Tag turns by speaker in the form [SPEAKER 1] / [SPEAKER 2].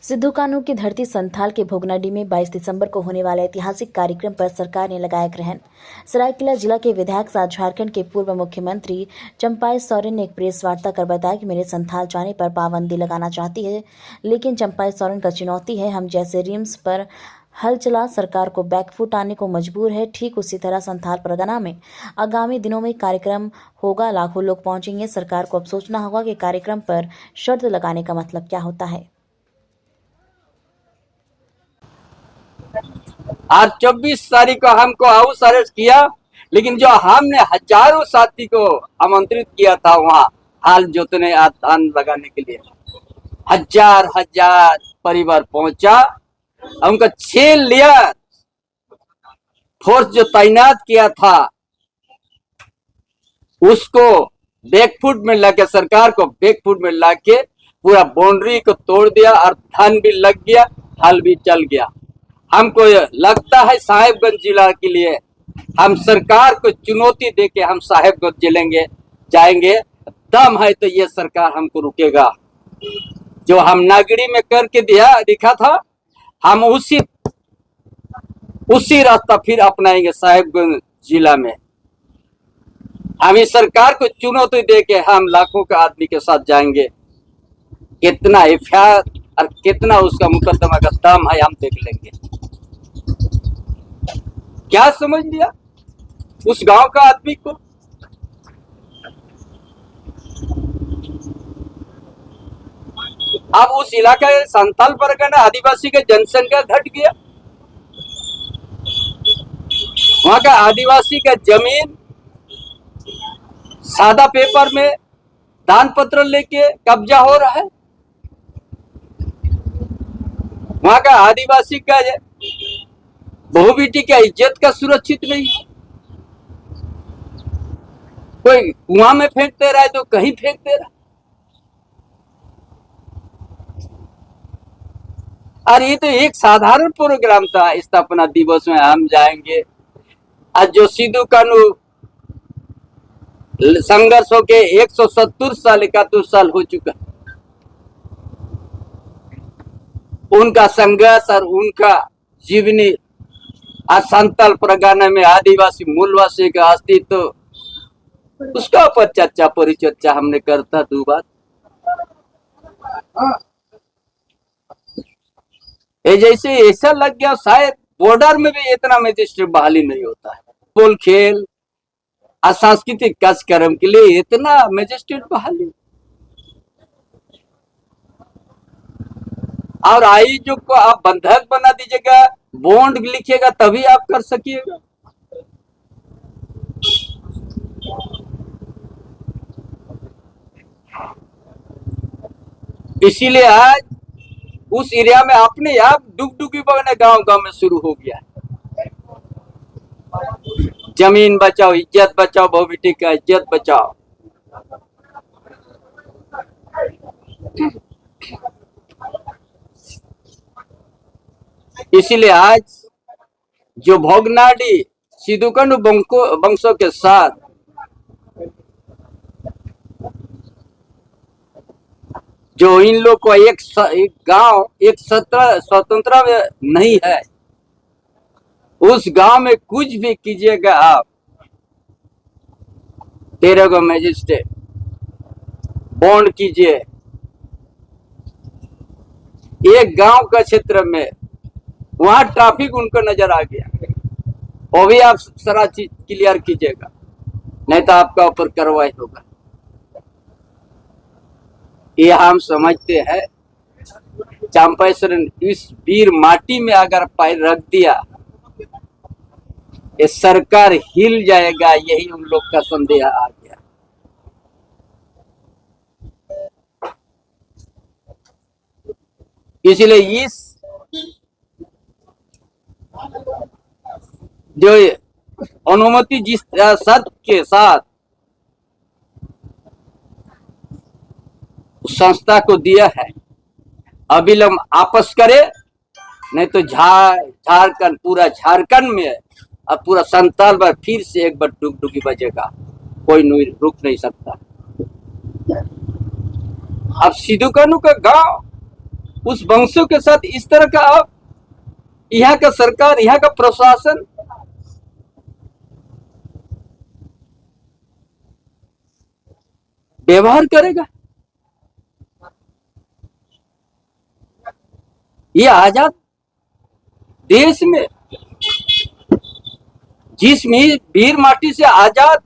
[SPEAKER 1] सिद्धू कान्हू की धरती संथाल के भोगनाडीह में 22 दिसंबर को होने वाले ऐतिहासिक कार्यक्रम पर सरकार ने लगाया ग्रहण। सरायकेला जिला के विधायक साथ झारखंड के पूर्व मुख्यमंत्री चंपाई सोरेन ने एक प्रेस वार्ता कर बताया कि मेरे संथाल जाने पर पाबंदी लगाना चाहती है, लेकिन चंपाई सोरेन का चुनौती है। हम जैसे रिम्स पर हल चला सरकार को बैकफुट आने को मजबूर है। ठीक उसी तरह संथाल परगना में आगामी दिनों में कार्यक्रम होगा, लाखों लोग पहुंचेंगे। सरकार को अब सोचना होगा कि कार्यक्रम पर शर्त लगाने का मतलब क्या होता है।
[SPEAKER 2] आज 24 तारीख को हमको हाउस अरेस्ट किया, लेकिन जो हमने हजारों साथी को आमंत्रित किया था वहाँ हाल जोतने धान लगाने के लिए, हजार हजार परिवार पहुंचा। उनका छीन लिया। फोर्स जो तैनात किया था उसको बैकफुट में लाके, सरकार को बैकफुट में लाके पूरा बाउंड्री को तोड़ दिया और धान भी लग गया, हल भी चल गया। हमको लगता है साहेबगंज जिला के लिए हम सरकार को चुनौती देके हम साहेबगंज जिलेंगे जाएंगे। दम है तो ये सरकार हमको रुकेगा। जो हम नागरी में करके दिखा था, हम उसी रास्ता फिर अपनाएंगे साहेबगंज जिला में। हम इस सरकार को चुनौती देके हम लाखों के आदमी के साथ जाएंगे। कितना एफआईआर और कितना उसका मुकदमा का दम है हम देख लेंगे। क्या समझ लिया उस गांव का आदमी को? अब उस इलाका के संथाल परगना आदिवासी का जनसंख्या घट गया। वहां का आदिवासी का जमीन सादा पेपर में दान पत्र लेके कब्जा हो रहा है। वहां का आदिवासी का बहू बेटी का इज्जत का सुरक्षित नहीं है। कोई कुआं में फेंक दे रहा है तो कहीं फेंक दे रहा है। और ये तो एक साधारण प्रोग्राम था। स्थापना दिवस में हम जाएंगे। आज जो सिद्धू कान्हू संघर्ष होके 170 साल 71 साल हो चुका, उनका संघर्ष और उनका जीवनी आज संथाल परगना में आदिवासी मूलवासी का अस्तित्व, उसका ऊपर चर्चा परिचर्चा हमने करता 2 बार। ये जैसे ऐसा लग गया शायद बॉर्डर में भी इतना मजिस्ट्रेट बहाली नहीं होता है। बोल खेल और सांस्कृतिक कार्यक्रम के लिए इतना मजिस्ट्रेट बहाली। और आयोजक को आप बंधक बना दीजिएगा, बॉन्ड लिखिएगा तभी आप कर सकिएगा। इसीलिए आज उस एरिया में अपने आप डुगडुगी बगने गांव में शुरू हो गया है। जमीन बचाओ, इज्जत बचाओ, बहू बेटी का इज्जत बचाओ। इसीलिए आज जो भोगनाडीह सिद्धू कान्हू वंशों के साथ जो इन लोग को एक गांव एक स्वतंत्र नहीं है, उस गांव में कुछ भी कीजिएगा आप, 13 को मजिस्ट्रेट बॉन्ड कीजिए। एक गांव का क्षेत्र में वहां ट्रैफिक उनको नजर आ गया, वो भी आप सारा चीज क्लियर कीजिएगा, नहीं तो आपका ऊपर कार्रवाई होगा। ये हम समझते हैं। चंपाई सोरेन इस वीर माटी में अगर पैर रख दिया, ये सरकार हिल जाएगा, यही उन लोग का संदेह आ गया। इसलिए इस जो अनुमति जिस शर्त के साथ संस्था को दिया है, अविलंब आपस करे, नहीं तो झारखंड पूरा झारखंड में और पूरा संथाल पर फिर से एक बार डुगडुगी बजेगा। कोई रुक नहीं सकता। अब सिद्धू कान्हू का गांव उस वंशों के साथ इस तरह का आप यहाँ का सरकार, यहाँ का प्रशासन व्यवहार करेगा? ये आजाद देश में जिस वीर माटी से आजाद